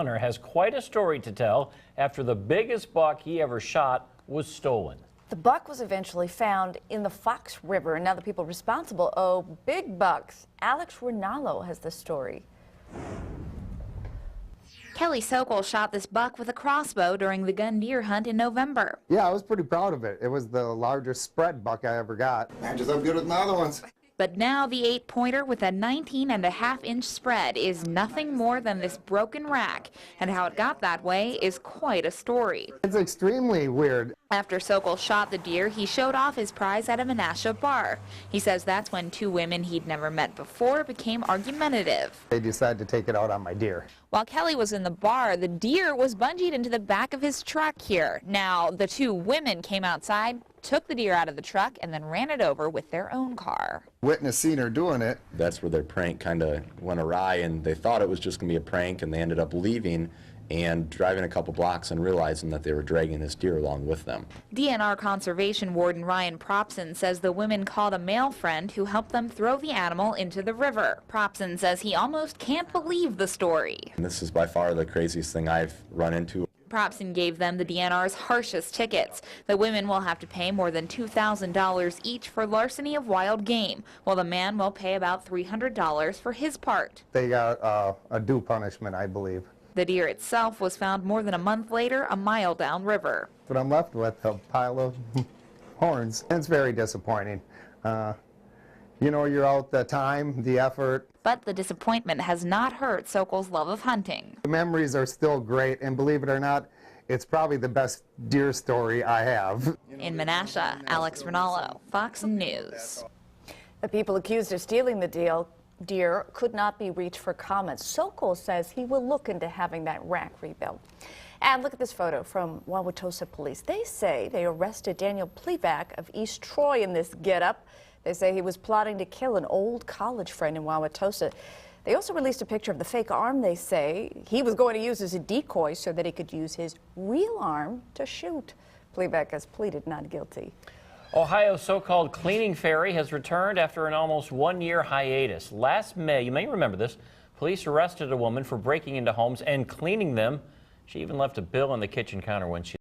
Hunter has quite a story to tell after the biggest buck he ever shot was stolen. The buck was eventually found in the Fox River, and now the people responsible owe big bucks. Alex Rinaldo has the story. Kelly Sokol shot this buck with a crossbow during the gun deer hunt in November. Yeah, I was pretty proud of it. It was the largest spread buck I ever got. Matches up good with my other ones. But now the 8-pointer with a 19.5-inch spread is nothing more than this broken rack, and how it got that way is quite a story. It's extremely weird. After Sokol shot the deer, he showed off his prize at a Menasha bar. He says that's when two women he'd never met before became argumentative. They decided to take it out on my deer. While Kelly was in the bar, the deer was bungeed into the back of his truck here. Now, the two women came outside, took the deer out of the truck, and then ran it over with their own car. Witness seen her doing it. That's where their prank kind of went awry, and they thought it was just going to be a prank, and they ended up leaving and driving a couple blocks and realizing that they were dragging this deer along with them. DNR Conservation Warden Ryan Propson says the women called a male friend who helped them throw the animal into the river. Propson says he almost can't believe the story. And this is by far the craziest thing I've run into. Propson gave them the DNR's harshest tickets. The women will have to pay more than $2,000 each for larceny of wild game, while the man will pay about $300 for his part. They got a due punishment, I believe. The deer itself was found more than a month later, a mile downriver. But I'm left with a pile of horns. It's very disappointing. You know, you're out the time, the effort. But the disappointment has not hurt Sokol's love of hunting. The memories are still great, and believe it or not, it's probably the best deer story I have. In Menasha, Alex Rinaldo, Fox News. The people accused of stealing the deer could not be reached for comment. Sokol says he will look into having that rack rebuilt. And look at this photo from Wauwatosa police. They say they arrested Daniel Plevac of East Troy in this getup. They say he was plotting to kill an old college friend in Wauwatosa. They also released a picture of the fake arm they say he was going to use as a decoy so that he could use his real arm to shoot. Plevac has pleaded not guilty. Ohio's so-called cleaning fairy has returned after an almost one-year hiatus. Last May, you may remember this, police arrested a woman for breaking into homes and cleaning them. She even left a bill on the kitchen counter when she